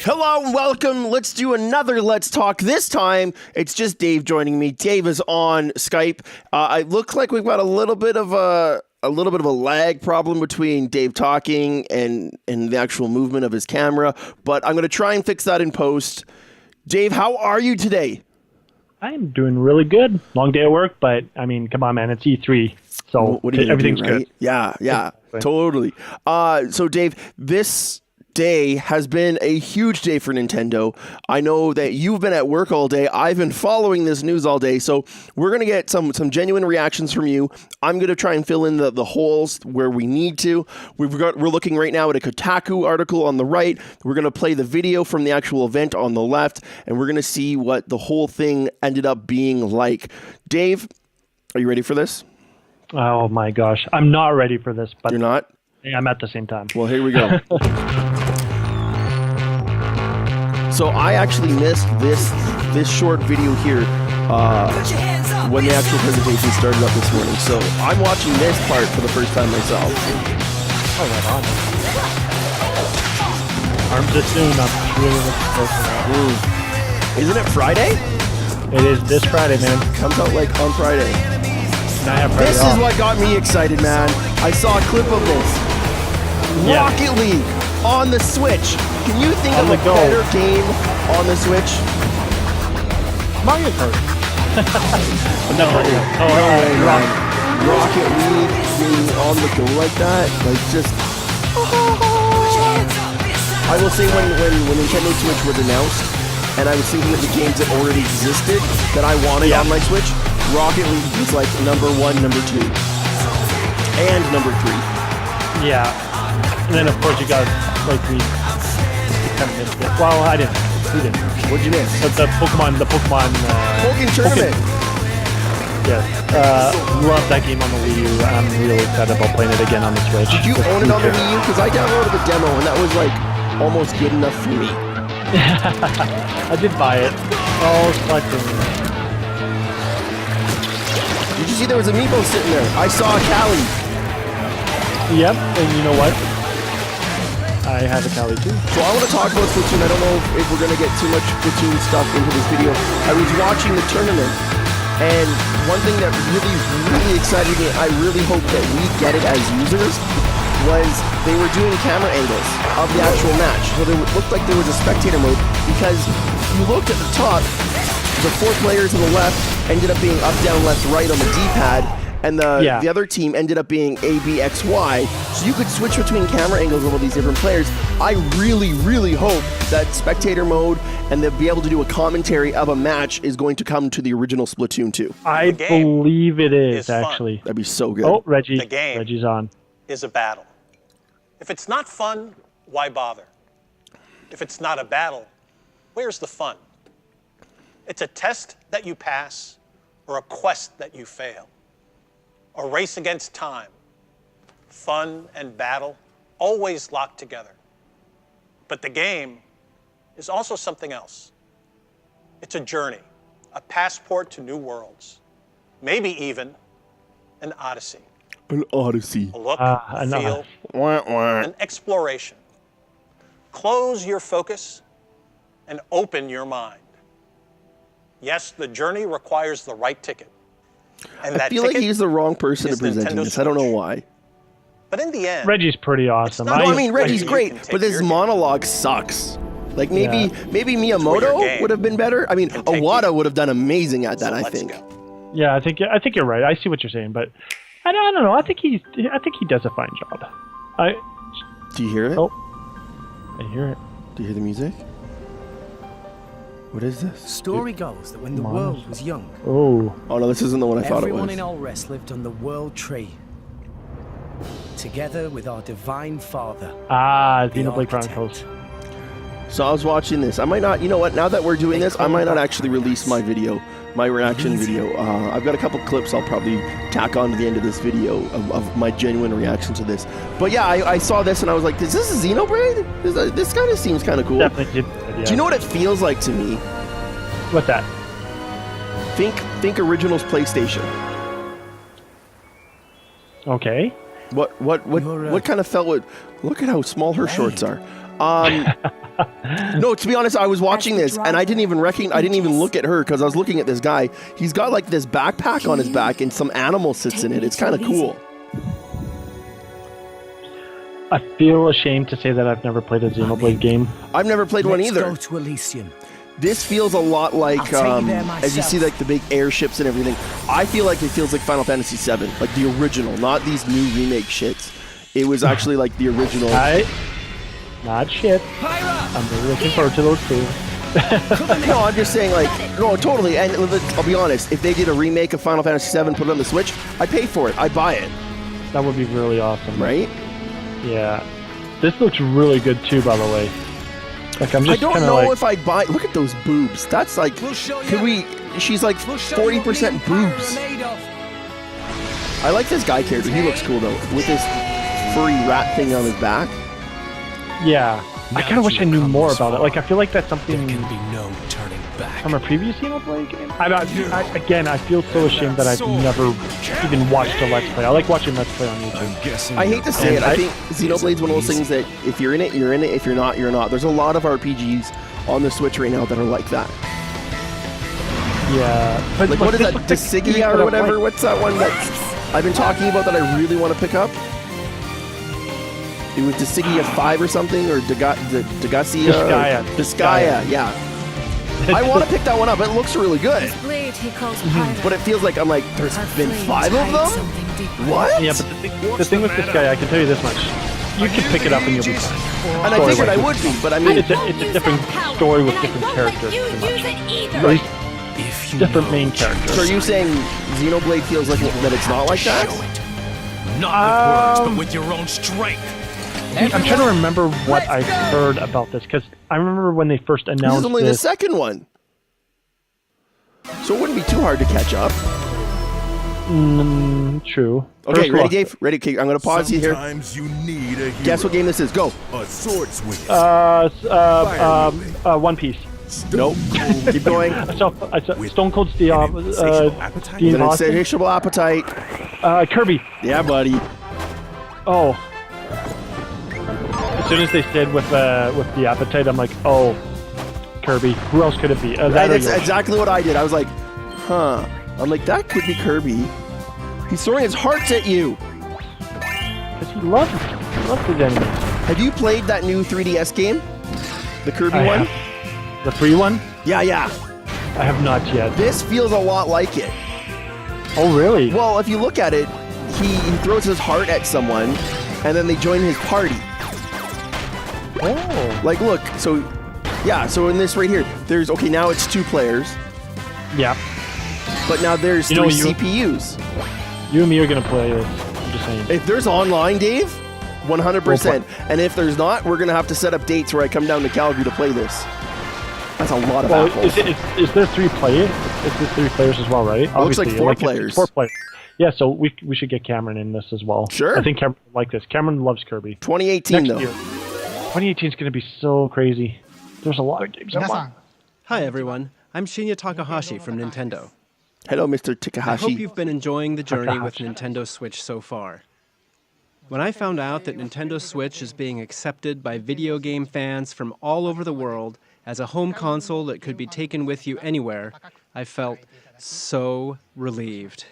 Hello and welcome. Let's do another Let's Talk. This time, it's just Dave joining me. Dave is on Skype. It looks like we've got a little bit of a lag problem between Dave talking and the actual movement of his camera, but I'm going to try and fix that in post. Dave, how are you today? I'm doing really good. Long day at work, but I mean, come on, man, it's E3, so everything's good. Yeah, totally. So Dave, this day has been a huge day for Nintendo. I know that you've been at work all day. I've been following this news all day, so we're going to get some genuine reactions from you. I'm going to try and fill in the holes where we need to. We're looking right now at a Kotaku article on the right. We're going to play the video from the actual event on the left, and we're going to see what the whole thing ended up being like. Dave, are you ready for this? Oh my gosh, I'm not ready for this, but you're not? I'm at the same time. Well, here we go. So I actually missed this short video here when the actual presentation started up this morning. So I'm watching this part for the first time myself. Oh, right on. Arms it soon. I'm really looking forward to that. Isn't it Friday? It is this Friday, man. Comes out like on Friday. This is what got me excited, man. I saw a clip of this. Yeah. Rocket League on the Switch. Can you think of a better game on the Switch? Mario Kart. No way, Rocket League being on the go like that, like just. I will say when Nintendo Switch was announced, and I was thinking of the games that already existed that I wanted on my Switch, Rocket League was like number 1, number 2, and number 3. Yeah. And then, of course, you got, like, we kind of missed it. Well, I didn't. We didn't. What'd you miss? But the Pokemon... Pokken Tournament! Yeah. Love that game on the Wii U. I'm really excited about playing it again on the Switch. Did you own it on the Wii U? Because I downloaded the demo, and that was, like, almost good enough for me. I did buy it. Oh, selecting. Did you see there was amiibo sitting there? I saw Callie. Yep, and you know what? I have a Callie too. So I want to talk about Splatoon. I don't know if we're going to get too much Splatoon stuff into this video. I was watching the tournament, and one thing that really excited me, I really hope that we get it as users, was they were doing camera angles of the actual match. So it looked like there was a spectator mode, because if you looked at the top, the 4 players to the left ended up being up, down, left, right on the D-pad, and the other team ended up being A, B, X, Y. So you could switch between camera angles of all these different players. I really hope that spectator mode and they'll be able to do a commentary of a match is going to come to the original Splatoon 2. I believe it is actually. That'd be so good. Oh, Reggie. The game Reggie's on. is a battle. If it's not fun, why bother? If it's not a battle, where's the fun? It's a test that you pass or a quest that you fail. A race against time. Fun and battle always locked together. But the game is also something else. It's a journey, a passport to new worlds, maybe even an odyssey. An odyssey. A look, a feel, an exploration. Close your focus and open your mind. Yes, the journey requires the right ticket. And I feel like he's the wrong person to present this. I don't know why. But in the end, Reggie's pretty awesome. No, I mean, Reggie's great, but this monologue sucks. Like, maybe Miyamoto would have been better. I mean, Iwata would have done amazing at that, I think. Yeah, I think you're right. I see what you're saying, but I don't know. I think he does a fine job. Do you hear it? Oh, I hear it. Do you hear the music? What is this? Story goes that when the world was young, oh no, this isn't the one I thought it was. Everyone in Alrest lived on the World Tree, together with our Divine Father. Xenoblade Chronicles. So I was watching this. I might not, you know what, now that we're doing this, I might not actually release my video, my reaction video. I've got a couple clips I'll probably tack on to the end of this video of my genuine reaction to this. But yeah, I saw this and I was like, is this a Xenoblade? This kind of seems kind of cool. Definitely did. Yeah. Do you know what it feels like to me? What's that? Think Originals PlayStation. Okay. What kind of felt with? Look at how small her shorts are. No, to be honest, I was watching this and I didn't even look at her because I was looking at this guy. He's got like this backpack on his back and some animal sits in it. It's kind of cool. I feel ashamed to say that I've never played a Xenoblade game. I've never played one either. Let's go to Elysium. This feels a lot like, I'll take you there as you see like the big airships and everything. I feel like it feels like Final Fantasy VII, like the original, not these new remake shits. It was actually like the original. Not shit. I'm really looking forward to those two. No, I'm just saying like, no, totally. And I'll be honest, if they did a remake of Final Fantasy VII, put it on the Switch, I'd pay for it. I'd buy it. That would be really awesome. Right? Yeah. This looks really good too, by the way. Like I'm just I don't know if I'd buy. Look at those boobs. That's like, she's like 40% boobs. I like this guy character. He looks cool though, with this furry rat thing on his back. Yeah. I kind of wish I knew more about it. Like I feel like that's something There can be no turning back. from a previous Xenoblade game. I feel so ashamed that I've never even watched a Let's Play. I like watching Let's Play on YouTube. I hate to say it. I think Xenoblade's one of those things that if you're in it, you're in it. If you're not, you're not. There's a lot of RPGs on the Switch right now that are like that. Yeah. But Like what is that, Dissigia or whatever? What's that one that I've been talking about that I really want to pick up? It was Dissigia 5 or something, or Disgaea. Disgaea, yeah. I want to pick that one up. It looks really good. But it feels like there's been 5 of them? What? Yeah, but the thing with this guy, I can tell you this much. You can pick it up and you'll be fine. And I figured I would be, but I mean... It's a different story with different characters, pretty much. At least different main characters. So are you saying Xenoblade feels like that it's not like that? Not with words, but with your own strength. I'm trying to remember what I heard about this, because I remember when they first announced This is only the second one. So it wouldn't be too hard to catch up. True. Okay, ready, Dave? Ready? Okay, I'm going to pause you here. Sometimes you need a hero. Guess what game this is. Go. A sword swing. One Piece. Nope. Keep going. I saw Stone Cold Steel. Insatiable appetite. Kirby. Yeah, buddy. Oh. As soon as they said with the appetite, I'm like, oh, Kirby. Who else could it be? That's exactly what I did. I was like, huh. I'm like, that could be Kirby. He's throwing his hearts at you. Because he loves his enemies. Have you played that new 3DS game? The Kirby one? The free one? Yeah. I have not yet. This feels a lot like it. Oh, really? Well, if you look at it, he throws his heart at someone, and then they join his party. Oh. Like, look, so in this right here, there's, okay, now it's 2 players, Yeah. but now there's 3 CPUs. You and me are going to play this. I'm just saying. If there's online, Dave, 100%. And if there's not, we're going to have to set up dates where I come down to Calgary to play this. That's a lot of apples. Is there 3 players? Is there 3 players as well, right? It looks like 4 players. It's 4 players. Yeah, so we should get Cameron in this as well. Sure. I think Cameron would like this. Cameron loves Kirby. 2018, though. Year. 2018 is going to be so crazy. There's a lot of games I want. Hi everyone, I'm Shinya Takahashi from Nintendo. Hello, Mr. I Takahashi. hope you've been enjoying the journey with Nintendo Switch so far. When I found out that Nintendo Switch is being accepted by video game fans from all over the world as a home console that could be taken with you anywhere, I felt so relieved.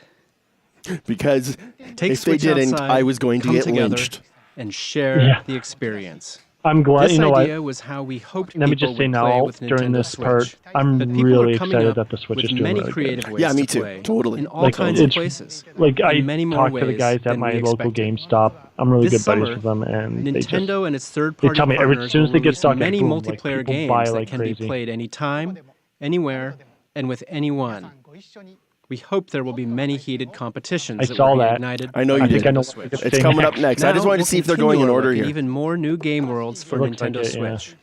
Because Take if they Switch didn't, outside, I was going to come get together, lynched. and share the experience. I'm glad, This you know what? idea was how we hoped Let me people just say would play now, with during Nintendo this Switch. part, I'm But people really are coming excited up that the Switch with is doing many really creative good. ways Yeah, me to too. play Totally. in all kinds of places. Like, I in many more talk to the ways guys at than my we local expected. GameStop. I'm really This good buddies summer, with them, and Nintendo and its they third-party tell me partners as soon as they will get release stock, many boom, multiplayer like, people games buy that like can crazy. be played anytime, anywhere, and with anyone. We hope there will be many heated competitions I that saw will be that. ignited I know by you did. think I know Nintendo what Switch. you're It's coming up next. I just Now wanted to we'll see if they're going in continue our order look at here. even more new game worlds for It looks Nintendo like it, yeah. Switch.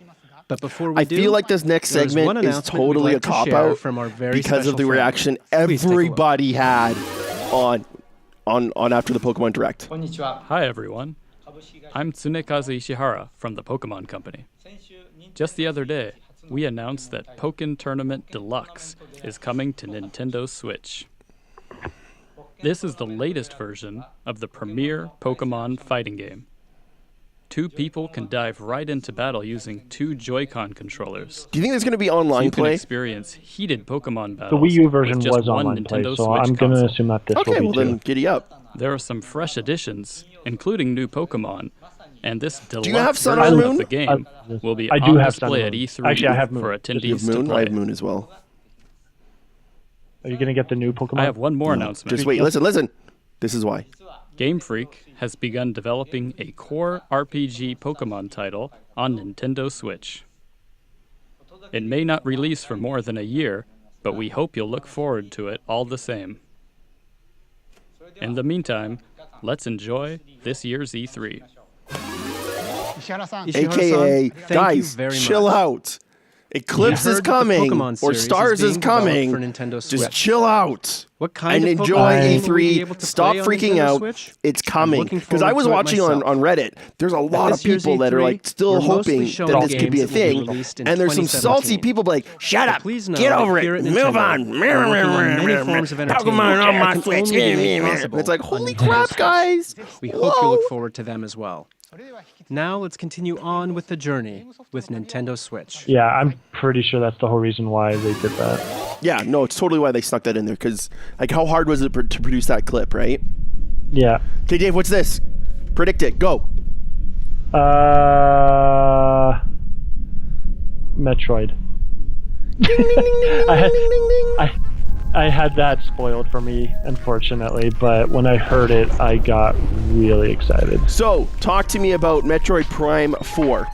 But before we I do, feel like this next there's one segment is announcement we'd totally like a to share cop-out from our very because of the special reaction friend. Please take a look. everybody had on after the Pokemon Direct. Hi everyone, I'm Tsunekazu Ishihara from the Pokemon Company. Just the other day, we announced that Pokken Tournament Deluxe is coming to Nintendo Switch. This is the latest version of the premier Pokemon fighting game. 2 people can dive right into battle using 2 Joy-Con controllers. Do you think there's going to be So online you can play? experience heated Pokemon The battles. Wii U version with just was one online play, Nintendo so Switch I'm going to console. assume that this Okay, will well be then too. giddy up. There are some fresh additions, including new Pokemon, and this deluxe you have Sun version or of Moon? the game will be I do have have on Sun display and at Moon. E3 Actually, I have Moon. for You have attendees to Moon? play. I have Moon as well. Are you going to get the new Pokemon? I have one more announcement. Just wait, listen. This is why. Game Freak has begun developing a core RPG Pokemon title on Nintendo Switch. It may not release for more than a year, but we hope you'll look forward to it all the same. In the meantime, let's enjoy this year's E3. Ishihara-san, AKA, thank guys, you very chill much. out. Eclipse You is heard that the coming, Pokemon or series Stars is is being developed coming. for Nintendo Just Switch. chill out. What kind and of enjoy Pokemon game will we be able E3. to Stop play on freaking Nintendo out. Switch? It's I'm coming. looking Because I forward was to it watching myself. on Reddit. There's a lot of this year's people that are E3, like still we're mostly hoping showing that this could be a games that will be thing. released in And there's some 2017. salty people like, shut But up, please know get that over here it, at move Nintendo, on. we're working on many forms of entertainment Pokemon on that my can Switch. only be made And possible it's like, on holy Nintendo crap, Switch. guys. We hope you look Whoa. forward to them as well. Now let's continue on with the journey with Nintendo Switch. Yeah, I'm pretty sure that's the whole reason why they did that. Yeah, no, it's totally why they snuck that in there. Because, like, how hard was it to produce that clip, right? Yeah. Okay, Dave, what's this? Predict it. Go. Metroid. I had that spoiled for me, unfortunately, but when I heard it, I got really excited. So, talk to me about Metroid Prime 4.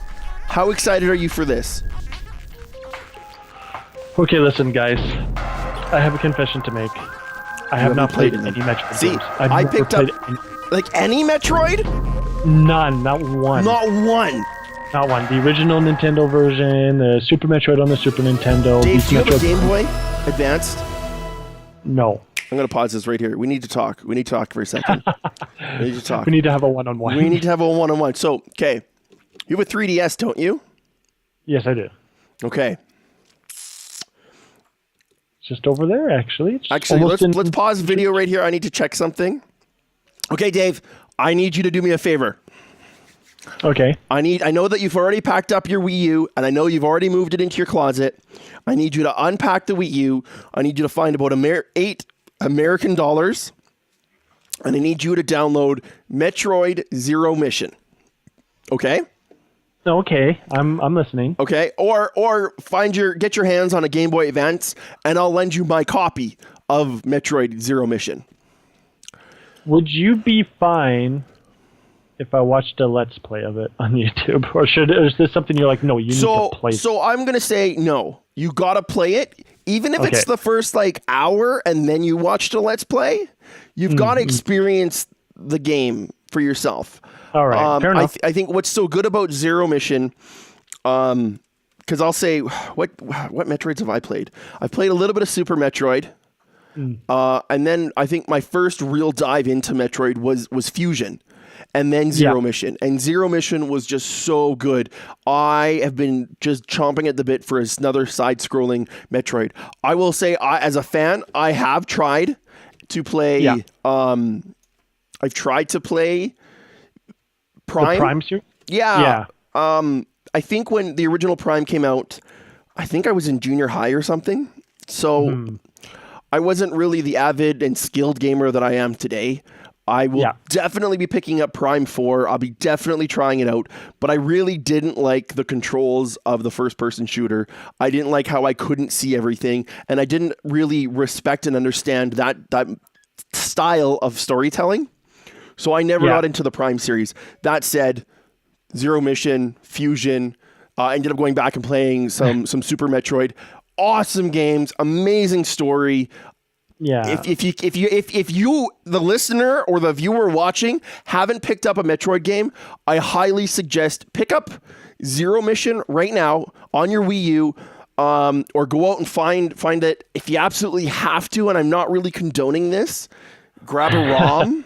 How excited are you for this? Okay, listen, guys. I have a confession to make. I have not played them. any Metroid See, games. I've I never picked up played any- like any Metroid? none, not one. Not one. Not one. The original Nintendo version, the Super Metroid on the Super Nintendo. Dave, the do you have a Metroid- Game Boy Advanced? No. I'm going to pause this right here. We need to talk. We need to talk for a second. We need to talk. We need to have a one-on-one. We need to have a one-on-one. So, okay. You have a 3DS, don't you? Yes, I do. Okay. It's just over there, actually. It's Actually, almost let's pause the video right here. I need to check something. Okay, Dave, I need you to do me a favor. Okay. I know that you've already packed up your Wii U, and I know you've already moved it into your closet. I need you to unpack the Wii U. I need you to find about $8 American dollars, and I need you to download Metroid Zero Mission. Okay? Okay, I'm listening. Okay? Or get your hands on a Game Boy Advance, and I'll lend you my copy of Metroid Zero Mission. Would you be fine if I watched a Let's Play of it on YouTube? Or is this something you're like, no, you need to play? So I'm going to say no. You got to play it. Even if it's Okay. the first hour and then you watched a Let's Play, you've got to experience the game for yourself. All right, fair enough. I think what's so good about Zero Mission, because I'll say, what Metroids have I played? I've played a little bit of Super Metroid. And then I think my first real dive into Metroid was Fusion. And then Zero Mission. And Zero Mission was just so good. I have been just chomping at the bit for another side-scrolling Metroid. I will say, as a fan, I have tried to play... Yeah. I've tried to play Prime. The Prime series? Yeah. Yeah. I think when the original Prime came out, I think I was in junior high or something. So I wasn't really the avid and skilled gamer that I am today. I will definitely be picking up Prime 4. I'll be definitely trying it out. But I really didn't like the controls of the first-person shooter. I didn't like how I couldn't see everything. And I didn't really respect and understand that style of storytelling. So I never got into the Prime series. That said, Zero Mission, Fusion, I ended up going back and playing some Super Metroid. Awesome games, amazing story. Yeah. If you, the listener or the viewer watching, haven't picked up a Metroid game, I highly suggest pick up Zero Mission right now on your Wii U, or go out and find it. If you absolutely have to, and I'm not really condoning this, grab a ROM.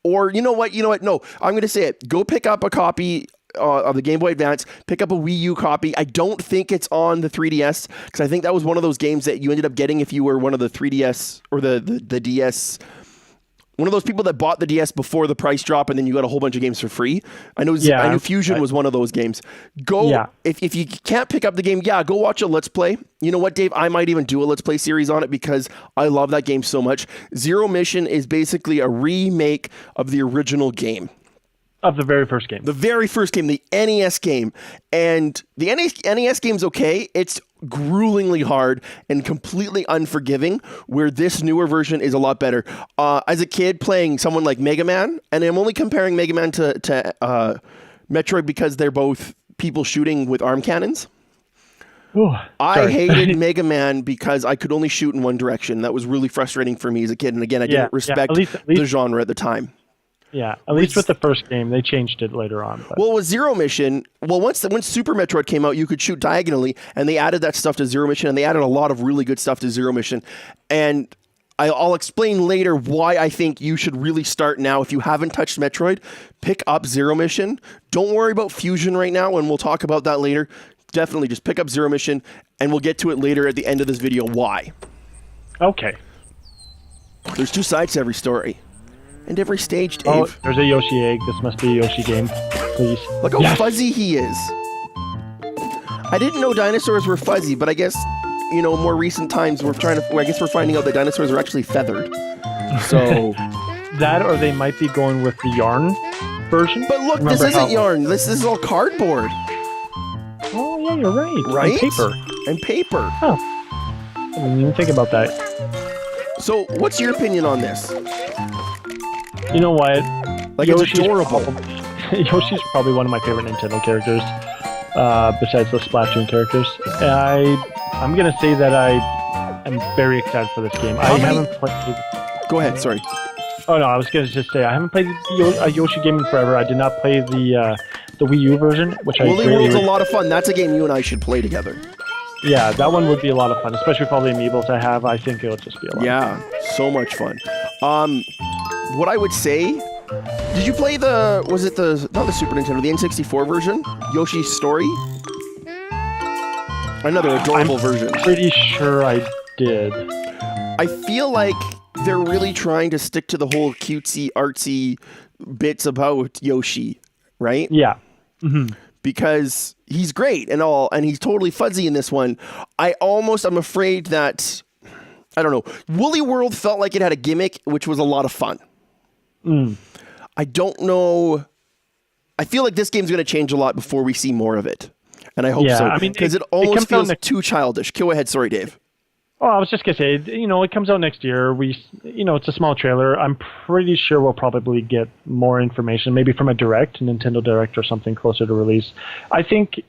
Or you know what? No, I'm going to say it. Go pick up a copy of the Game Boy Advance. Pick up a Wii U copy. I don't think it's on the 3DS because I think that was one of those games that you ended up getting if you were one of the 3DS or the DS one of those people that bought the DS before the price drop and then you got a whole bunch of games for free. I know Fusion was one of those games. If you can't pick up the game, go watch a Let's Play. You know what, Dave? I might even do a Let's Play series on it because I love that game so much. Zero Mission is basically a remake of the original game. Of the very first game. The very first game, the NES game. And the NES game's okay. It's gruelingly hard and completely unforgiving, where this newer version is a lot better. As a kid playing someone like Mega Man, and I'm only comparing Mega Man to Metroid because they're both people shooting with arm cannons. I hated Mega Man because I could only shoot in one direction. That was really frustrating for me as a kid. And again, I didn't respect the genre at the time. Yeah, at least with the first game, they changed it later on. But. Well, with Zero Mission, once Super Metroid came out, you could shoot diagonally, and they added that stuff to Zero Mission, and they added a lot of really good stuff to Zero Mission. And I'll explain later why I think you should really start now. If you haven't touched Metroid, pick up Zero Mission. Don't worry about Fusion right now, and we'll talk about that later. Definitely just pick up Zero Mission, and we'll get to it later at the end of this video why. Okay. There's 2 sides to every story. And every stage, Dave. Oh, there's a Yoshi egg. This must be a Yoshi game. Please. Look how fuzzy he is. I didn't know dinosaurs were fuzzy, but I guess, more recent times we're finding out that dinosaurs are actually feathered. So that, or they might be going with the yarn version. But look, this isn't yarn. This is all cardboard. Oh yeah, you're right. Right? And paper. Paper. Huh. I didn't even think about that. So, what's your opinion on this? You know what? Yoshi's it's adorable. Yoshi's probably one of my favorite Nintendo characters, besides the Splatoon characters. I'm going to say that I am very excited for this game. I haven't played... Go ahead, sorry. Oh no, I was going to just say, I haven't played a Yoshi game in forever. I did not play the Wii U version, which Woolly World's a lot of fun. That's a game you and I should play together. Yeah, that one would be a lot of fun, especially with all the amiibos I have. I think it'll just be a lot of fun. Yeah, so much fun. What I would say, did you play not the Super Nintendo, the N64 version? Yoshi's Story? Another adorable version. Pretty sure I did. I feel like they're really trying to stick to the whole cutesy, artsy bits about Yoshi, right? Yeah. Mm-hmm. Because he's great and all, and he's totally fuzzy in this one. I'm afraid that, I don't know, Woolly World felt like it had a gimmick, which was a lot of fun. I don't know. I feel like this game's going to change a lot before we see more of it. And I hope so. Because it almost feels too childish. Go ahead. Sorry, Dave. Oh, I was just going to say, it comes out next year. It's a small trailer. I'm pretty sure we'll probably get more information, maybe from a Nintendo Direct or something closer to release. I think,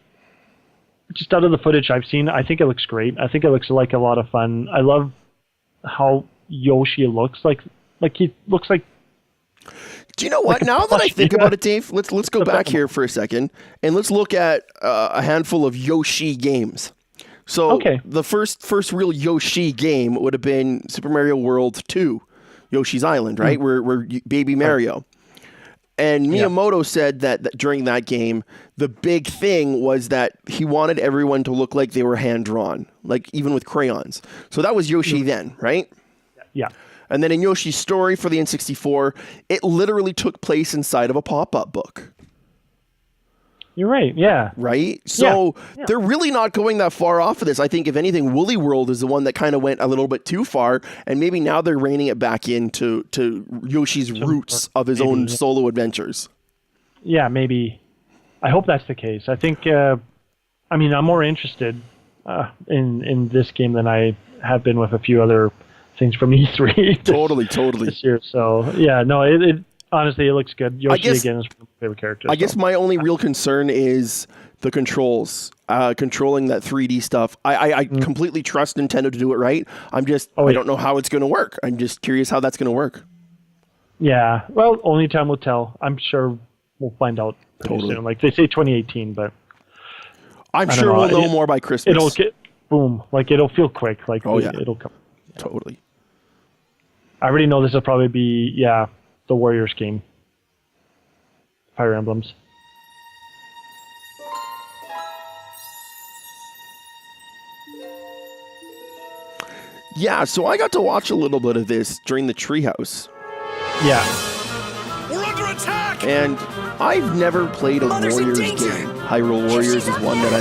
just out of the footage I've seen, I think it looks great. I think it looks like a lot of fun. I love how Yoshi looks. Like he looks like... Do you know what? Now that I think about it, Dave, let's go back here for a second, and let's look at a handful of Yoshi games. So the first real Yoshi game would have been Super Mario World 2, Yoshi's Island, right? Where Baby Mario. And Miyamoto said that during that game, the big thing was that he wanted everyone to look like they were hand-drawn, like even with crayons. So that was Yoshi then, right? Yeah. And then in Yoshi's Story for the N64, it literally took place inside of a pop-up book. You're right, yeah. Right? So they're really not going that far off of this. I think, if anything, Woolly World is the one that kind of went a little bit too far, and maybe now they're reining it back into Yoshi's roots of his own solo adventures. Yeah, maybe. I hope that's the case. I think, I'm more interested in this game than I have been with a few other things from E3 totally this year. So yeah, no, it honestly, it looks good. Yoshi again is one of my favorite characters. I guess my only real concern is the controls, controlling that 3D stuff. I completely trust Nintendo to do it right. I don't know how it's going to work. I'm just curious how that's going to work. Yeah, well, only time will tell. I'm sure we'll find out pretty soon. Like they say 2018, but I'm sure we'll know more by Christmas. It'll get boom. Like it'll feel quick. Like it'll come. Yeah. Totally. I already know this will probably be the Warriors game. Fire Emblems. Yeah, so I got to watch a little bit of this during the Treehouse. Yeah. We're under attack! And I've never played a Mother's in Warriors danger. game. Hyrule Warriors is one that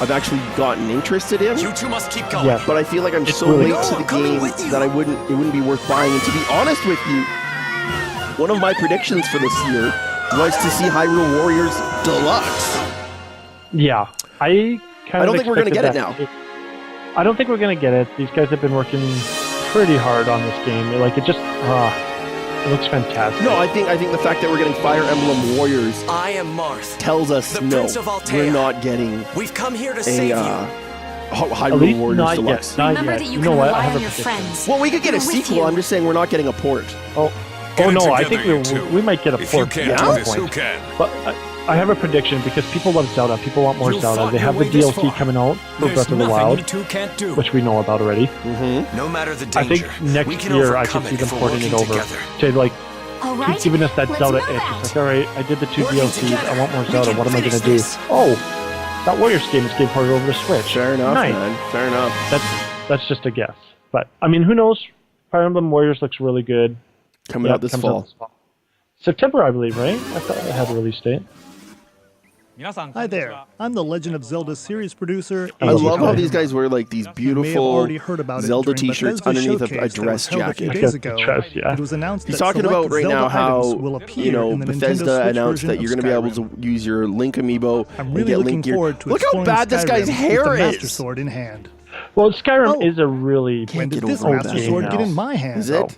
I've actually gotten interested in. You two must keep going. Yeah. But I feel like I'm It's so really late to cool. the Coming game with you. that it wouldn't be worth buying. And to be honest with you, one of my predictions for this year was to see Hyrule Warriors Deluxe. Yeah. I don't think we're gonna get it now. I don't think we're going to get it. These guys have been working pretty hard on this game. Like, it just, it looks fantastic. No, I think the fact that we're getting Fire Emblem Warriors I am Marth. tells us The no, Prince of Altea. we're not getting We've come here to a save you. At Hyrule least Warriors not Deluxe. yet. Not Remember yet. that you You can know what? I rely have on a your prediction. friends. Well, we could get a They're with sequel. you. I'm just saying we're not getting a port. Oh Get it no, I together, think you two. we might get a If you port can't at do some this, who point. can? But I have a prediction because people love Zelda. People want more You Zelda. fought They your have the way this DLC far. coming out for There's Breath of the nothing Wild, you two can't do. which we know about already. No matter the I danger, think we next can year I overcome could see it them if we're porting it working over. together. To like All right. keep giving us that Let's Zelda move itch. out. It's like, all right, I did the 2 Working DLCs. together, I want more we Zelda. can What am I finish gonna do? this. Oh, that Warriors game is getting ported over to Switch. Fair enough, Nice. man. Fair enough. That's just a guess. But I mean, who knows? Fire Emblem Warriors looks really good. Coming Yeah, out this comes fall. this fall. September, I believe, right? I thought it had a release date. Hi there. I'm the Legend of Zelda series producer. I love love how it. these guys wear like these You may have beautiful already heard about it Zelda during t-shirts Bethesda's underneath a showcase that dress was held a few jacket. days The ago. dress, yeah. It was announced He's that talking select about right Zelda now how items will appear you know in the Nintendo Bethesda Switch announced version that you're of going to be able Skyrim. to use your Link amiibo I'm and really get looking Link gear. forward to Look how exploring bad this Skyrim guy's with hair the Master is. Sword in hand. Well, Skyrim Oh. is a really When did get this over Master that. Sword now. get in my hand? Is it?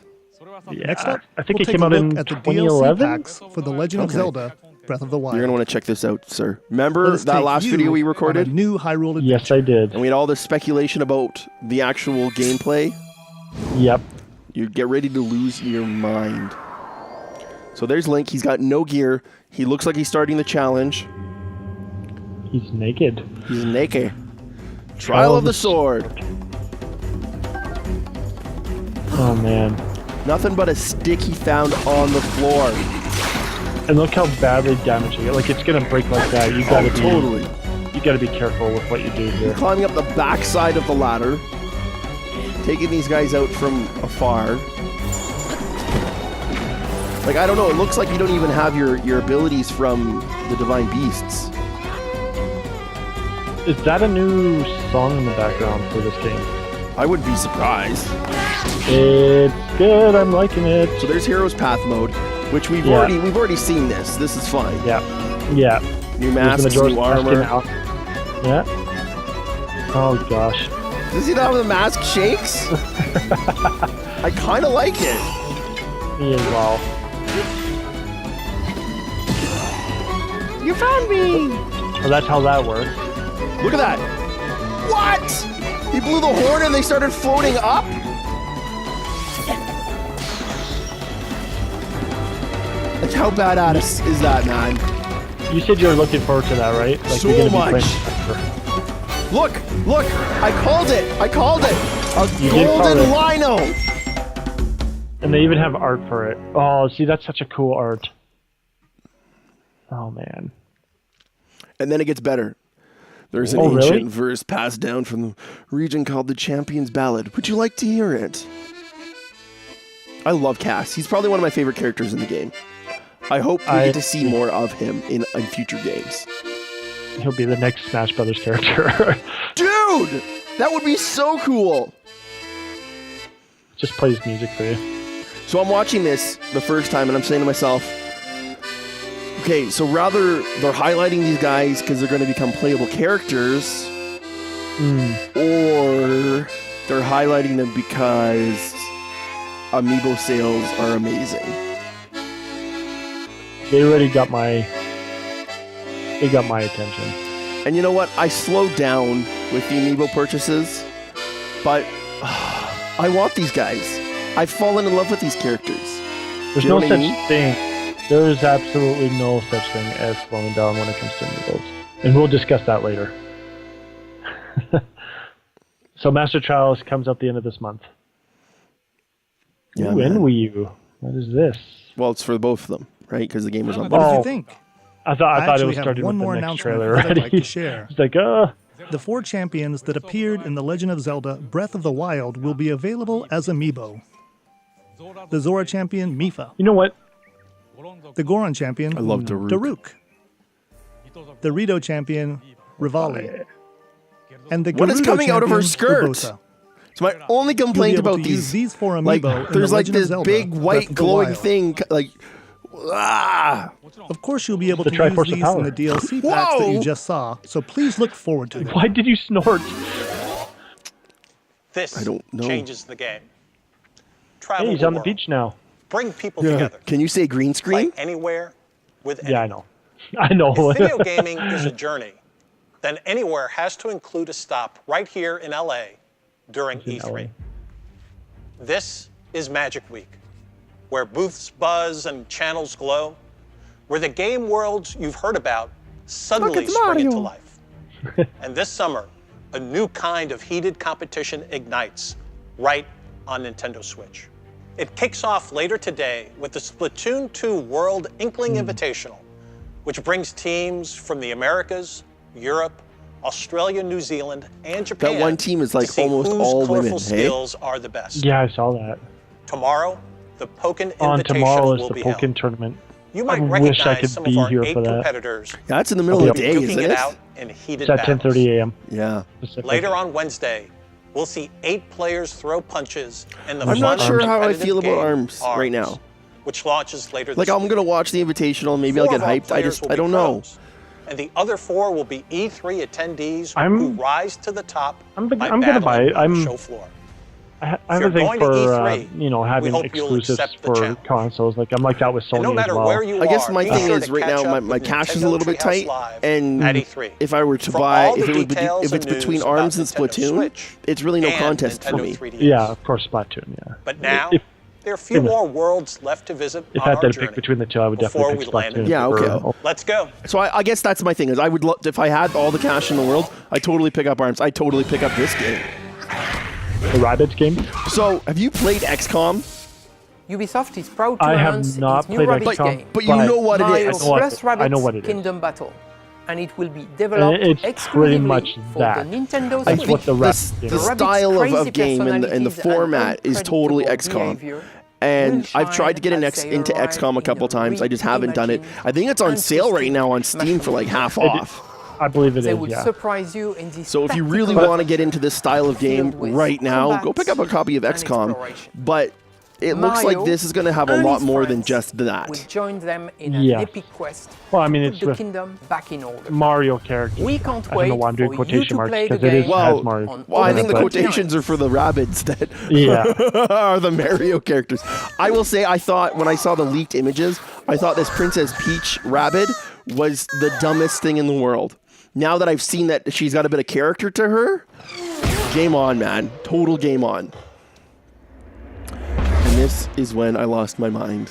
yeah. Next up, I think we'll it take came a out look in at the DLC 2011. packs for The Legend of Okay. Zelda: Breath of the Wild. You're going to want to check this out, sir. Remember Let us that take last you video we on a recorded? new Hyrule Adventure. Yes, I did. And we had all this speculation about the actual gameplay. Yep. You get ready to lose your mind. So there's Link. He's got no gear. He looks like he's starting the challenge. He's naked. He's naked. Trial of the Sword. Oh man. Nothing but a stick he found on the floor. And look how badly damaging it. Like it's gonna break like that. You gotta be Totally. You gotta be careful with what you do here. Climbing up the backside of the ladder. Taking these guys out from afar. Like, I don't know. It looks like you don't even have your abilities from the Divine Beasts. Is that a new song in the background for this game? I wouldn't be surprised. It's good. I'm liking it. So there's Heroes Path mode, which we've Yeah. already seen this. This is fine. Yeah. Yeah. New There's masks, the Majora's new Mask armor. came out. Yeah. Oh gosh. Does he see how the mask shakes? I kind of like it. Me as well. You found me. Well, that's how that works. Look at that. What? He blew the horn and they started floating up? Like, how badass is that, man? You said you were looking forward to that, right? Like So you're gonna much. be playing. Look, I called it. A You did call golden it. lino. And they even have art for it. Oh, see, that's such a cool art. Oh man. And then it gets better. There's an Oh, ancient really? verse passed down from the region called the Champion's Ballad. Would you like to hear it? I love Cass. He's probably one of my favorite characters in the game. I hope we get to see more of him in future games. He'll be the next Smash Brothers character. Dude! That would be so cool! Just plays music for you. So I'm watching this the first time and I'm saying to myself, okay, so rather they're highlighting these guys because they're going to become playable characters, or they're highlighting them because amiibo sales are amazing. They already got my attention. And you know what? I slowed down with the amiibo purchases, but I want these guys. I've fallen in love with these characters. There's You know no what I such mean? thing. There is absolutely no such thing as slowing down when it comes to amiibos. And we'll discuss that later. So Master Trials comes out the end of this month. Yeah, Ooh, man. and Wii U. What is this? Well, it's for both of them, right? Because the game was on What both. did Oh. you think? I thought it actually was have starting one with more the next announcement trailer that I'd already. like to share. It's like, The 4 champions that appeared in The Legend of Zelda: Breath of the Wild will be available as amiibo. The Zora champion, Mipha. You know what? The Goron champion, I love Daruk. Daruk. The Rito champion, Rivali. And the What is Gerudo coming out of her champion, skirt? Urbosa. It's my only You'll be complaint able about to use these. these for Like, amiibo in there's The like Legend of this Zelda big Breath white of the glowing Wild. thing. Like, ah. Of course, you'll be able The to use Triforce of these Power. in the DLC packs that Whoa! you just saw, so please look forward to them. Why did you snort? This I don't know. changes the game. Travel Hey, he's the on the world. beach now. Bring people together. Can you say green screen? Play anywhere with Yeah, I anyone. know. I know. If video gaming is a journey, then anywhere has to include a stop right here in LA during In E3. LA. This is Magic Week, where booths buzz and channels glow, where the game worlds you've heard about suddenly it's spring into Mario. life. And this summer, a new kind of heated competition ignites right on Nintendo Switch. It kicks off later today with the Splatoon 2 World Inkling Invitational, which brings teams from the Americas, Europe, Australia, New Zealand, and Japan. That one team is like to see almost whose all colorful women, hey? skills are the best. Yeah, I saw that. Tomorrow, the Pokken On Invitational tomorrow is will the be Pokken held. tournament. You might I wish I recognize could some be of our here 8 for that. competitors That's in the middle I'll of be the day, duking isn't it it? out in heated It's at battles. 10:30 a.m. Yeah. Pacific. Later on Wednesday, we'll see 8 players throw punches in the I'm not fun sure how I competitive feel about game, ARMS right now. which launches later this Like, I'm week. going to watch the Invitational. Maybe I'll 4 get of our hyped. players will I be don't know. pros, And the other 4 will be E3 attendees who I'm- rise to the top I'm by gonna buy battling it. on the I'm- show floor. I have you're a thing going to for E3, having we hope you'll exclusives accept the for challenge. consoles. Like I'm like that with And Sony no matter as well. where you I guess are, my be thing sure is to right catch now up my with cash is a Nintendo little bit Treehouse tight, Live and at E3. if I were to From buy, all the if details it's and between news ARMS about and Nintendo Splatoon, Switch it's really no and contest for Nintendo me. 3DS. Yeah, of course, Splatoon. Yeah. But now, If there are a few more worlds left to visit if on I our had to journey pick between the two, I would before definitely pick we land in Splatoon. Yeah, okay. over- Let's go. So I guess that's my thing is I would love if I had all the cash in the world, I totally pick up ARMS. I totally pick up this game. The Rabbids game. So have you played XCOM? Ubisoft is proud to I have announce not its new played Rabbids XCOM, game, But you know what it Mario is. plus Rabbids I know what it is. Kingdom Battle, and it will be developed It's pretty exclusively much for that. the Nintendo I Switch. think what the this, Rabbids the is. Rabbids' style crazy of game and the personalities format is totally unpredictable XCOM. behavior And will I've tried to get shine into as they XCOM a arrive couple in the times. I just haven't done it. reimagined I think it's on and sale right twisted now on Steam for like half machine. off. I believe it They is. will Yeah. surprise you in this So if you really tactical want to get into this style of game filled with right now, go combat pick up a copy of and XCOM. exploration. But it looks like Mario this is going to have a and lot his more than friends just that. will join them in an Yeah. epic quest Well, I mean, to it's put the with kingdom back in order. Mario characters. We can't I don't wait know why I'm doing for you quotation to marks play the because it is game Well, as Mario. on Well, I think the But- quotations are for the rabbits that Yeah. are the Mario characters. I will say, I thought when I saw the leaked images, I thought this Princess Peach rabbit was the dumbest thing in the world. Now that I've seen that she's got a bit of character to her, game on, man. Total game on. And this is when I lost my mind.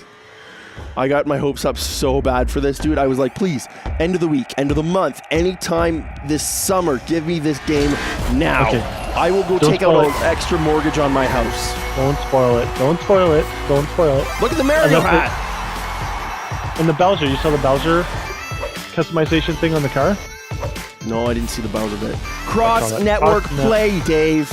I got my hopes up so bad for this, dude. I was like, please, end of the week, end of the month, anytime this summer, give me this game now. Okay. I will go Don't take out spoil an it. extra mortgage on my house. Don't spoil it. Don't spoil it. Don't spoil it. Look at the Mario And that's it. hat. And the Bowser. You saw the Bowser customization thing on the car? No, I didn't see the Bowser bit. I saw Cross that. network Cross-net. play, Dave.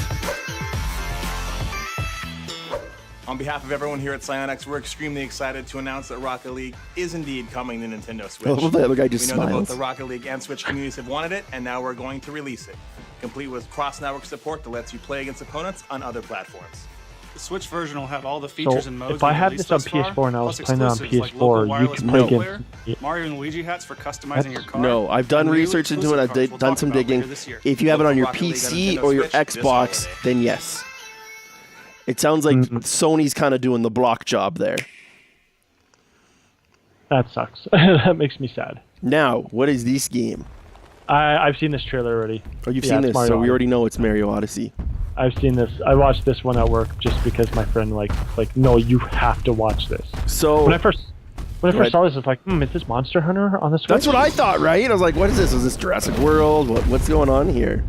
On behalf of everyone here at Psyonix, we're extremely excited to announce that Rocket League is indeed coming to Nintendo Switch. Oh, the other guy just we know that both smiles. the Rocket League and Switch communities have wanted it, and now we're going to release it, complete with cross-network support that lets you play against opponents on other platforms. The Switch version will have all the features So and modes if I we've had released this on thus far, PS4 and I was plus playing it on exclusives like PS4, local you wireless can play multiplayer, against- Mario and Luigi hats for customizing your car. No, I've done and new research into it. exclusive I've cards we'll done talk some about digging. later this year. If you have it on your Rocket League on PC Nintendo or your Switch this Xbox, holiday. then yes. It sounds like Sony's kind of doing the block job there. That sucks. That makes me sad. Now, what is this game? I've seen this trailer already. Oh, you've Yeah, seen it's this, Mario so we Odyssey. already know it's Mario Odyssey. I've seen this. I watched this one at work just because my friend like no, you have to watch this. So When I first ahead. saw this, I was like, is this Monster Hunter on the Switch? that's what I thought, right? I was like, what is this? Is this Jurassic World? What's going on here?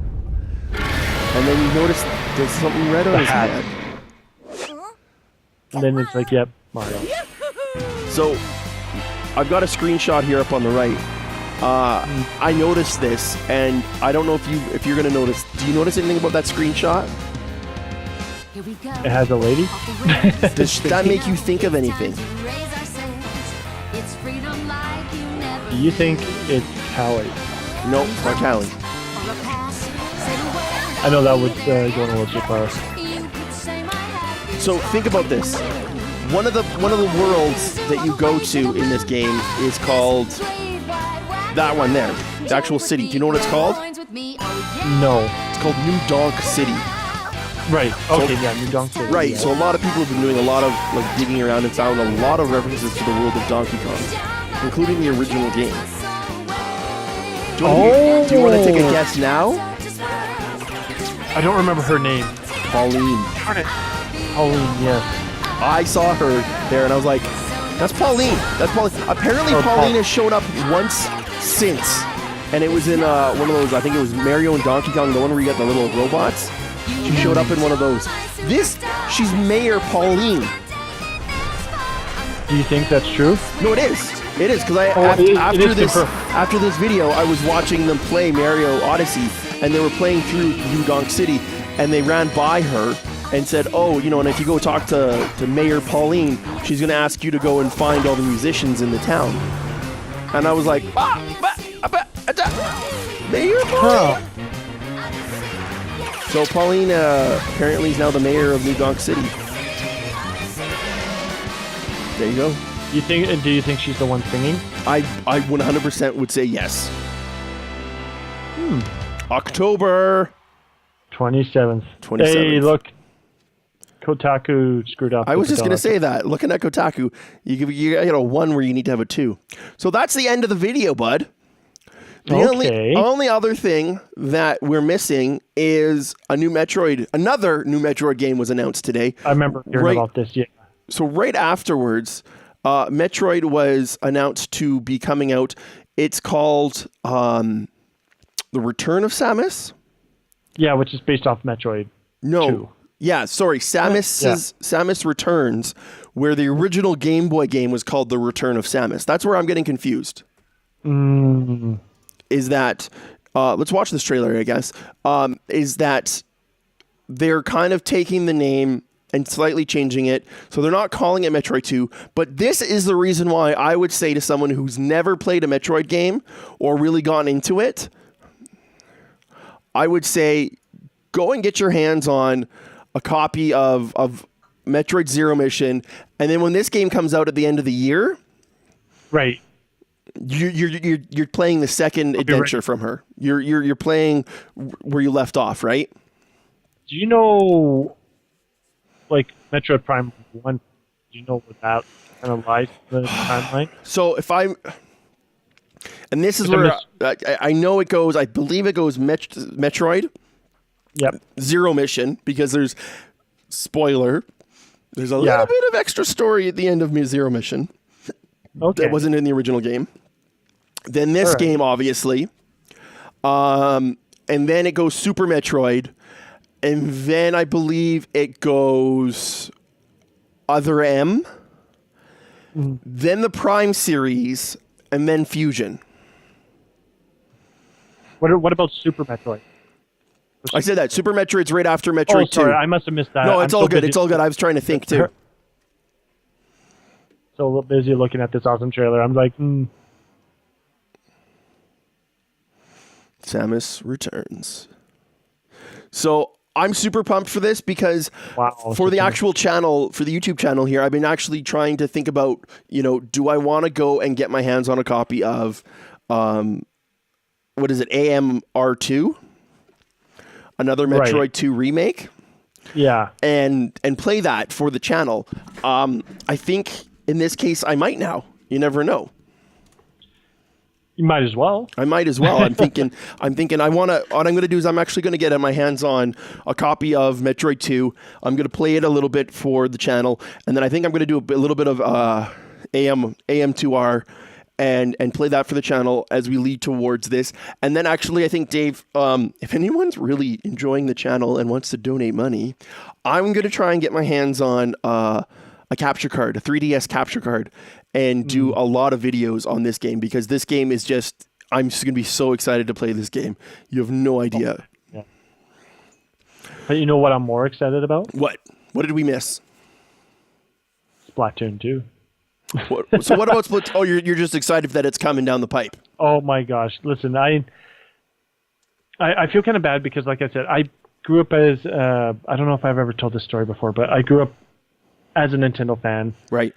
And then you notice there's something red on his hat. head. And then it's like, yep, Mario. So I've got a screenshot here up on the right. I noticed this, and I don't know if you're gonna notice. Do you notice anything about that screenshot? It has a lady? Does that make you think of anything? Do you think it's Callie? No, it's not Callie. I know that would go a little too far. So think about this. One of the worlds that you go to in this game is called that one there, the actual city. Do you know what it's called? No. It's called New Donk City. Right. Okay. New Donk City. Right. Yeah. So a lot of people have been doing a lot of like digging around and found a lot of references to the world of Donkey Kong, including the original game. Do you want to take a guess now? I don't remember her name. Pauline. Pauline, yes. I saw her there and I was like, that's Pauline. That's Pauline. Apparently Pauline has showed up once since. And it was in one of those, I think it was Mario and Donkey Kong, the one where you got the little robots. She showed up in one of those. She's Mayor Pauline. Do you think that's true? No, it is. It is, because after this video, I was watching them play Mario Odyssey, and they were playing through New Donk City, and they ran by her and said, oh, and if you go talk to Mayor Pauline, she's going to ask you to go and find all the musicians in the town. And I was like, Mayor Pauline! So Pauline apparently is now the mayor of New Donk City. There you go. Do you think she's the one singing? I 100% would say yes. October 27th. Hey, look. Kotaku screwed up. I was just going to say that. Looking at Kotaku, you got a 1 where you need to have a 2. So that's the end of the video, bud. The only other thing that we're missing is another new Metroid game was announced today. I remember hearing about this, yeah. So right afterwards, Metroid was announced to be coming out. It's called The Return of Samus. Yeah, which is based off Metroid 2. Yeah, sorry. Samus Returns, where the original Game Boy game was called The Return of Samus. That's where I'm getting confused. Is that, let's watch this trailer, I guess, is that they're kind of taking the name and slightly changing it. So they're not calling it Metroid 2, but this is the reason why I would say to someone who's never played a Metroid game or really gone into it, I would say go and get your hands on a copy of Metroid Zero Mission, and then when this game comes out at the end of the year, right, you're playing the second adventure from her. You're playing where you left off, right? Do you know, like Metroid Prime 1? Do you know what that kind of lies in the timeline? So and this is where I know it goes. I believe it goes Metroid. Yep. Zero Mission, because there's spoiler. There's a little bit of extra story at the end of Zero Mission. Okay. That wasn't in the original game. Then this game, obviously. And then it goes Super Metroid. And then I believe it goes Other M. Then the Prime series. And then Fusion. What about Super Metroid? I said that. Super Metroid's right after Metroid 2. Sorry, I must have missed that. No, it's all good. It's all good. I was trying to think, too. So a little busy looking at this awesome trailer. I'm like, Samus Returns. So I'm super pumped for this because for the actual channel, for the YouTube channel here, I've been actually trying to think about, do I want to go and get my hands on a copy of, what is it, AMR2? Another Metroid 2 remake. Yeah. And play that for the channel. I think in this case I might now. You never know. You might as well. I might as well. I'm thinking what I'm going to do is I'm actually going to get my hands on a copy of Metroid 2. I'm going to play it a little bit for the channel, and then I think I'm going to do a little bit of AM2R and play that for the channel as we lead towards this. And then actually, I think, Dave, if anyone's really enjoying the channel and wants to donate money, I'm going to try and get my hands on a capture card, a 3DS capture card, and do a lot of videos on this game, because this game is I'm just going to be so excited to play this game. You have no idea. Yeah. But you know what I'm more excited about? What? What did we miss? Splatoon 2. So what about Splatoon? Oh, you're just excited that it's coming down the pipe. Oh my gosh! Listen, I feel kind of bad because, like I said, I grew up as I don't know if I've ever told this story before, but I grew up as a Nintendo fan. Right.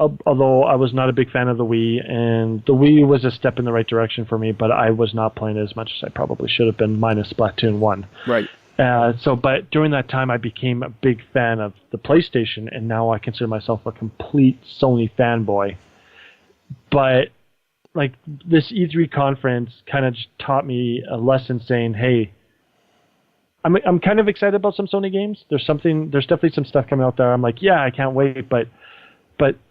Although I was not a big fan of the Wii, and the Wii was a step in the right direction for me, but I was not playing as much as I probably should have been, minus Splatoon 1. Right. But during that time, I became a big fan of the PlayStation, and now I consider myself a complete Sony fanboy. But like this E3 conference kind of taught me a lesson, saying, "Hey, I'm kind of excited about some Sony games. There's definitely some stuff coming out there. I'm like, yeah, I can't wait, but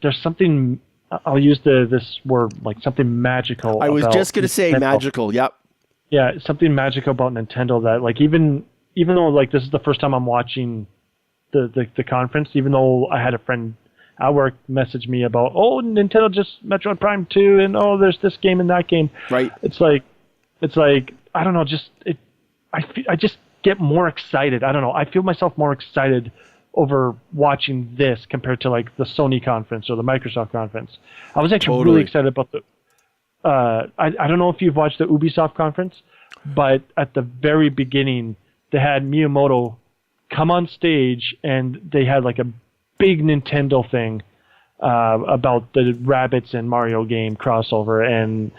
there's something. I'll use this word, like something magical. I was just gonna say Nintendo. magical. Yep. Yeah, something magical about Nintendo that, like, even though like this is the first time I'm watching the conference, even though I had a friend at work message me about, oh, Nintendo just Metroid Prime 2, and oh, there's this game and that game. Right. It's like I don't know, I just get more excited. I don't know. I feel myself more excited over watching this compared to like the Sony conference or the Microsoft conference. I was actually really excited about the I don't know if you've watched the Ubisoft conference, but at the very beginning they had Miyamoto come on stage and they had like a big Nintendo thing about the Rabbids and Mario game crossover, and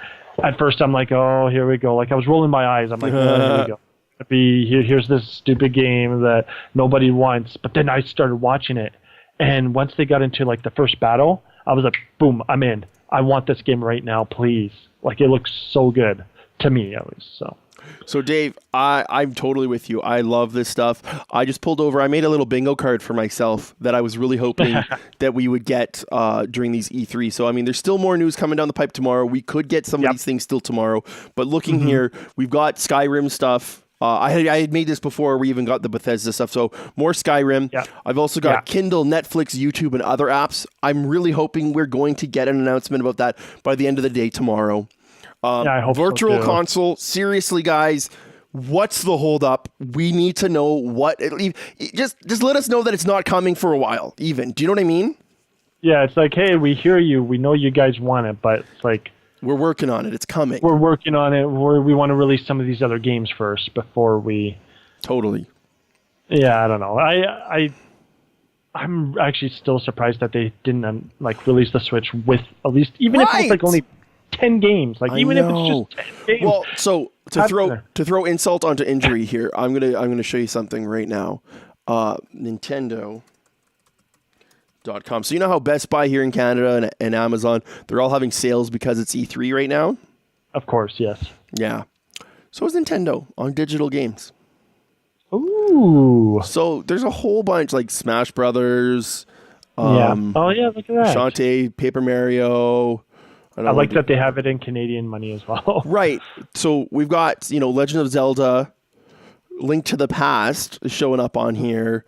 at first I'm like, oh, here we go. Like I was rolling my eyes. I'm like, oh, here we go. Here's this stupid game that nobody wants. But then I started watching it, and once they got into like the first battle, I was like, boom, I'm in. I want this game right now, please. Like it looks so good to me, at least. So Dave, I'm totally with you. I love this stuff. I just pulled over. I made a little bingo card for myself that I was really hoping that we would get during these E3. So, I mean, there's still more news coming down the pipe tomorrow. We could get some of these things still tomorrow. But looking here, we've got Skyrim stuff. I had made this before we even got the Bethesda stuff. So more Skyrim. Yep. I've also got Kindle, Netflix, YouTube, and other apps. I'm really hoping we're going to get an announcement about that by the end of the day tomorrow. I hope Virtual so console. Seriously, guys, what's the holdup? We need to know what. Just let us know that it's not coming for a while. Even, do you know what I mean? Yeah, it's like, hey, we hear you. We know you guys want it, but it's like we're working on it. It's coming. We're working on it. We want to release some of these other games first before we. Totally. Yeah, I don't know. I'm actually still surprised that they didn't release the Switch with at least, even if it's like only 10 games, like even if it's just 10 games. Well, so to throw insult onto injury here, I'm gonna show you something right now. Nintendo.com. So you know how Best Buy here in Canada and Amazon, they're all having sales because it's E3 right now? Of course, yes. Yeah. So is Nintendo on digital games. Ooh. So there's a whole bunch like Smash Brothers. Yeah. Oh yeah, look at that. Shantae, Paper Mario. I like that they have it in Canadian money as well. Right. So we've got, Legend of Zelda, Link to the Past showing up on here.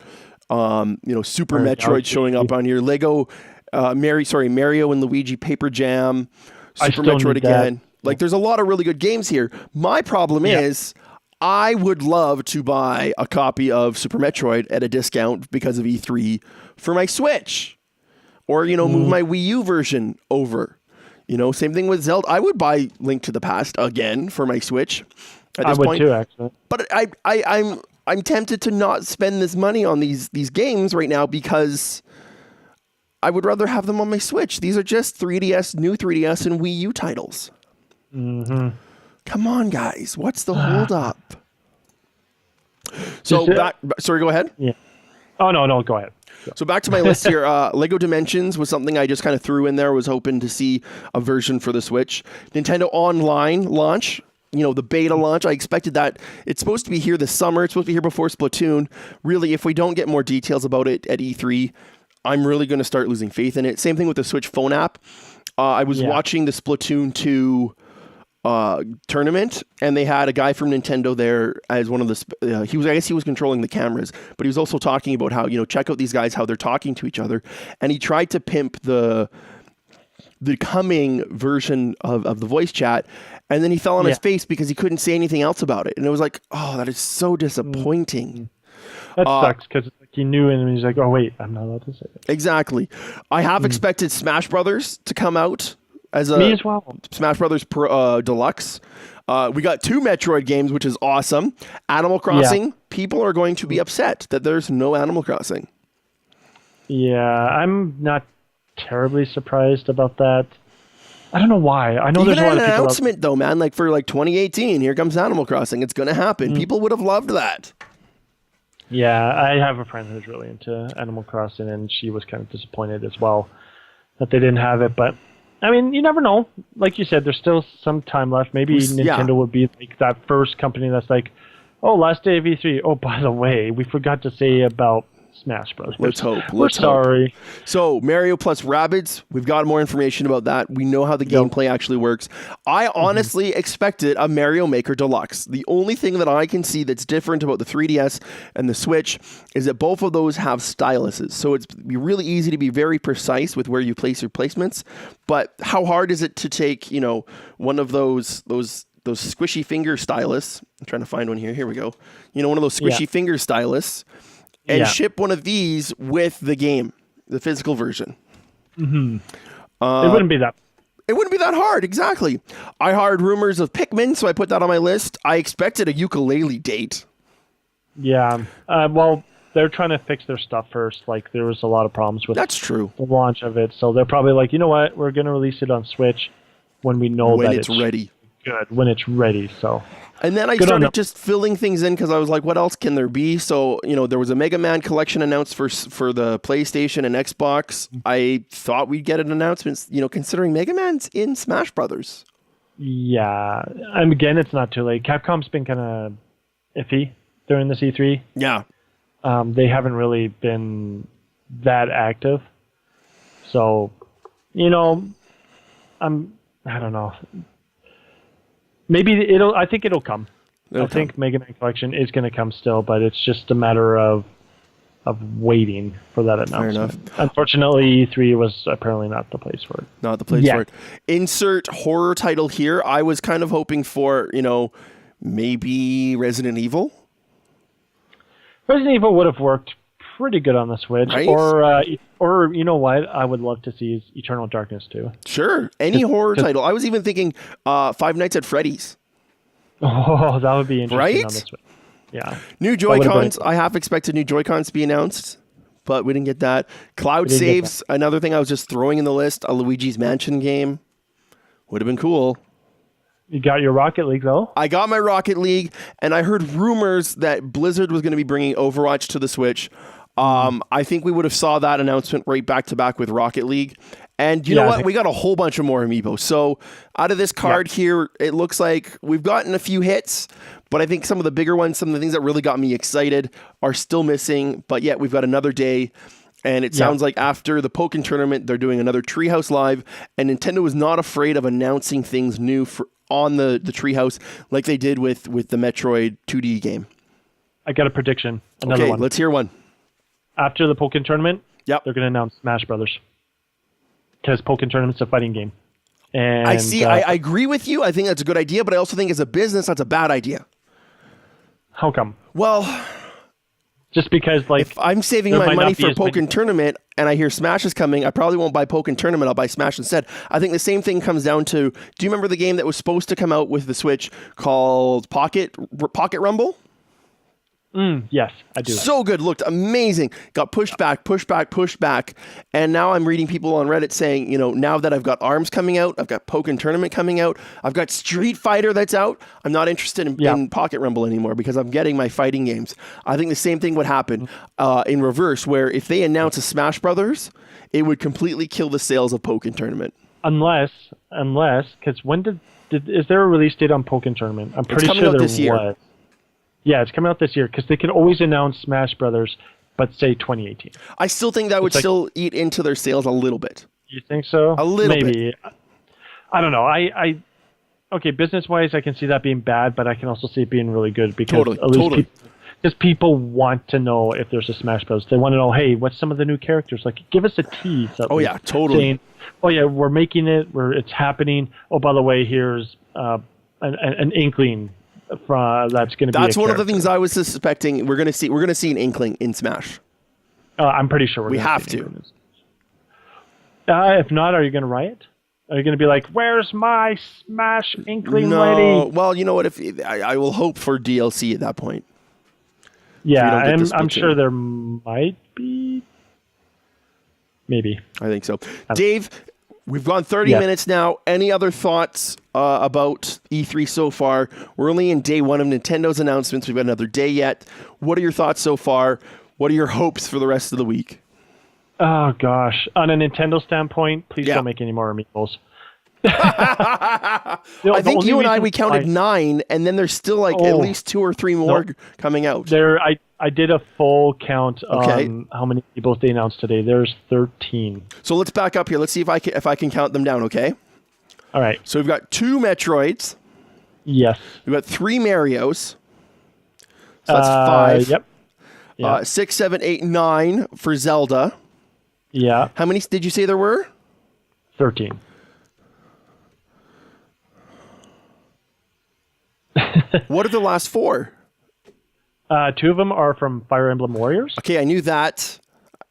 Super Metroid showing up on here. Lego, Mario and Luigi Paper Jam, Super Metroid again. Like there's a lot of really good games here. My problem is I would love to buy a copy of Super Metroid at a discount because of E3 for my Switch. Or, move my Wii U version over. Same thing with Zelda. I would buy Link to the Past again for my Switch at this point. I would too, actually. But I'm tempted to not spend this money on these games right now because I would rather have them on my Switch. These are just 3DS, new 3DS, and Wii U titles. Mm-hmm. Come on, guys. What's the holdup? So sorry, go ahead. Yeah. Oh no, go ahead. So back to my list here. Lego Dimensions was something I just kind of threw in there. Was hoping to see a version for the Switch. Nintendo Online launch. The beta launch. I expected that. It's supposed to be here this summer. It's supposed to be here before Splatoon. Really, if we don't get more details about it at E3, I'm really going to start losing faith in it. Same thing with the Switch phone app. I was watching the Splatoon 2 tournament, and they had a guy from Nintendo there as one of the. I guess he was controlling the cameras, but he was also talking about how check out these guys, how they're talking to each other, and he tried to pimp the coming version of the voice chat, and then he fell on his face because he couldn't say anything else about it, and it was like, oh, that is so disappointing. That sucks because he knew and he's like, oh wait, I'm not allowed to say it. Exactly. I have expected Smash Brothers to come out as a Me as well. Smash Brothers Deluxe. We got 2 Metroid games, which is awesome. Animal Crossing. People are going to be upset that there's no Animal Crossing. Yeah, I'm not terribly surprised about that. I don't know why. I know Even there's a lot an of people announcement though, man. Like for 2018, here comes Animal Crossing. It's going to happen. People would have loved that. Yeah, I have a friend who's really into Animal Crossing, and she was kind of disappointed as well that they didn't have it. But I mean, you never know. Like you said, there's still some time left. Maybe Nintendo would be like that first company that's like, oh, last day of E3. Oh, by the way, we forgot to say about Smash Bros. Let's hope. We're sorry. So Mario plus Rabbids, we've got more information about that. We know how the gameplay actually works. I honestly expected a Mario Maker Deluxe. The only thing that I can see that's different about the 3DS and the Switch is that both of those have styluses. So it's really easy to be very precise with where you place your placements. But how hard is it to take, one of those squishy finger stylus? I'm trying to find one here. Here we go. One of those squishy finger stylus. And ship one of these with the game, the physical version. Mm-hmm. It wouldn't be that. It wouldn't be that hard, exactly. I heard rumors of Pikmin, so I put that on my list. I expected a ukulele date. Yeah. Well, they're trying to fix their stuff first. Like, there was a lot of problems with That's true. the launch of it. So they're probably like, you know what? We're going to release it on Switch when we know that it's ready. Good, when it's ready. So. And then I started just filling things in because I was like, what else can there be? So, there was a Mega Man collection announced for the PlayStation and Xbox. I thought we'd get an announcement, considering Mega Man's in Smash Brothers. Yeah. And again, it's not too late. Capcom's been kind of iffy during the E3. Yeah. They haven't really been that active. So, I don't know. Maybe I think it'll come. I think Mega Man Collection is going to come still, but it's just a matter of waiting for that announcement. Fair enough. Unfortunately, E3 was apparently not the place for it. Not the place for it. Insert horror title here. I was kind of hoping for, maybe Resident Evil. Resident Evil would have worked pretty good on the Switch, right? Or you know what? I would love to see is Eternal Darkness too. Sure, any horror title. I was even thinking Five Nights at Freddy's. Oh, that would be interesting right? on the Switch. Yeah. New Joy-Cons. I half expected new Joy-Cons to be announced, but we didn't get that. Cloud Saves, another thing I was just throwing in the list. A Luigi's Mansion game. Would have been cool. You got your Rocket League, though? I got my Rocket League, and I heard rumors that Blizzard was going to be bringing Overwatch to the Switch. I think we would have saw that announcement right back to back with Rocket League. And you know what? We got a whole bunch of more amiibo. So out of this card here, it looks like we've gotten a few hits, but I think some of the bigger ones, some of the things that really got me excited are still missing. But yet we've got another day. And it sounds like after the Pokken tournament, they're doing another Treehouse Live. And Nintendo is not afraid of announcing things new on the Treehouse like they did with the Metroid 2D game. I got a prediction. Another one. Let's hear one. After the Pokken tournament, they're going to announce Smash Brothers. Because Pokken tournament's a fighting game. And I see. I agree with you. I think that's a good idea, but I also think as a business, that's a bad idea. How come? Well, just because if I'm saving my money for Pokken tournament and I hear Smash is coming, I probably won't buy Pokken tournament. I'll buy Smash instead. I think the same thing comes down to, do you remember the game that was supposed to come out with the Switch called Pocket Rumble? Yes, I do. So good. Looked amazing. Got pushed back. And now I'm reading people on Reddit saying, now that I've got ARMS coming out, I've got Pokken Tournament coming out, I've got Street Fighter that's out, I'm not interested in Pocket Rumble anymore because I'm getting my fighting games. I think the same thing would happen in reverse, where if they announce a Smash Brothers, it would completely kill the sales of Pokken Tournament. Unless, because when is there a release date on Pokken Tournament? I'm pretty sure there was. Year. Yeah, it's coming out this year because they can always announce Smash Brothers, but say 2018. I still think that would still eat into their sales a little bit. You think so? A little Maybe. bit. I don't know. Okay, business-wise, I can see that being bad, but I can also see it being really good because totally. Because people want to know if there's a Smash Bros. They want to know, hey, what's some of the new characters? Like, give us a tease. Yeah, totally. Saying, oh yeah, we're making it. It's happening. Oh, by the way, here's an inkling that's going to be. That's one of the things I was suspecting. We're going to see an Inkling in Smash. I'm pretty sure we have to. If not, are you going to riot? Are you going to be like, "Where's my Smash Inkling lady?" Well, you know what? If I will hope for DLC at that point. Yeah, I'm sure there might be. Maybe. I think so. Dave, we've gone 30 minutes now. Any other thoughts about E3 so far? We're only in day one of Nintendo's announcements. We've got another day yet. What are your thoughts so far? What are your hopes for the rest of the week? Oh, gosh. On a Nintendo standpoint, please don't make any more amiibos. I think you and we counted 9, and then there's still at least 2 or 3 more coming out. I did a full count on how many amiibos they announced today. There's 13. So let's back up here. Let's see if I can count them down, okay? All right. So we've got 2 Metroids. Yes. We've got 3 Marios. So that's 5. Yep. 6, 7, 8, 9 for Zelda. Yeah. How many did you say there were? 13. What are the last 4? 2 of them are from Fire Emblem Warriors. Okay, I knew that,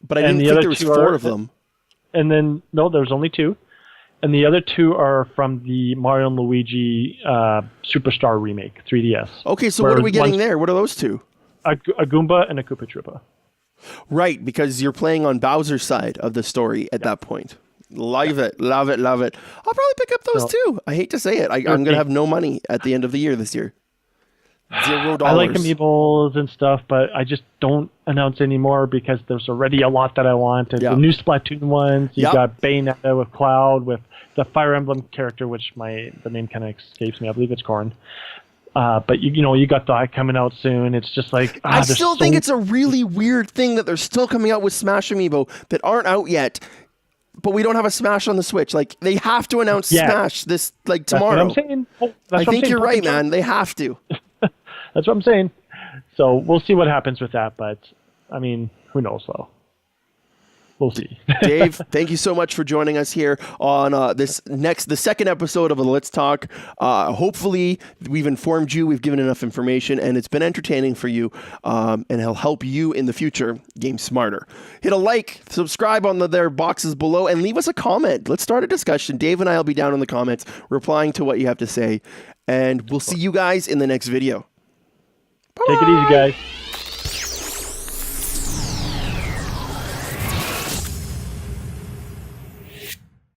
but I didn't think there was 4 of them. And then, no, there's only 2. And the other 2 are from the Mario & Luigi Superstar remake, 3DS. Okay, so what are we getting there? What are those 2? A Goomba and a Koopa Troopa. Right, because you're playing on Bowser's side of the story at that point. Love it. I'll probably pick up those too. I hate to say it. I'm going to have no money at the end of the year this year. $0. I like amiibos and stuff, but I just don't announce anymore because there's already a lot that I want. And the new Splatoon ones, you got Bayonetta with Cloud, with the Fire Emblem character, which the name kind of escapes me. I believe it's Corrin. But you got that coming out soon. It's just like I still think it's a really weird thing that they're still coming out with Smash amiibo that aren't out yet. But we don't have a Smash on the Switch. Like, they have to announce Smash this tomorrow. That's what I'm saying. I think you're right, man. They have to. That's what I'm saying. So we'll see what happens with that. But I mean, who knows though? We'll see. Dave, thank you so much for joining us here on the second episode of Let's Talk. Hopefully, we've informed you, we've given enough information, and it's been entertaining for you, and it'll help you in the future game smarter. Hit a like, subscribe on their boxes below, and leave us a comment. Let's start a discussion. Dave and I will be down in the comments replying to what you have to say, and we'll see you guys in the next video. Bye. Take it easy, guys.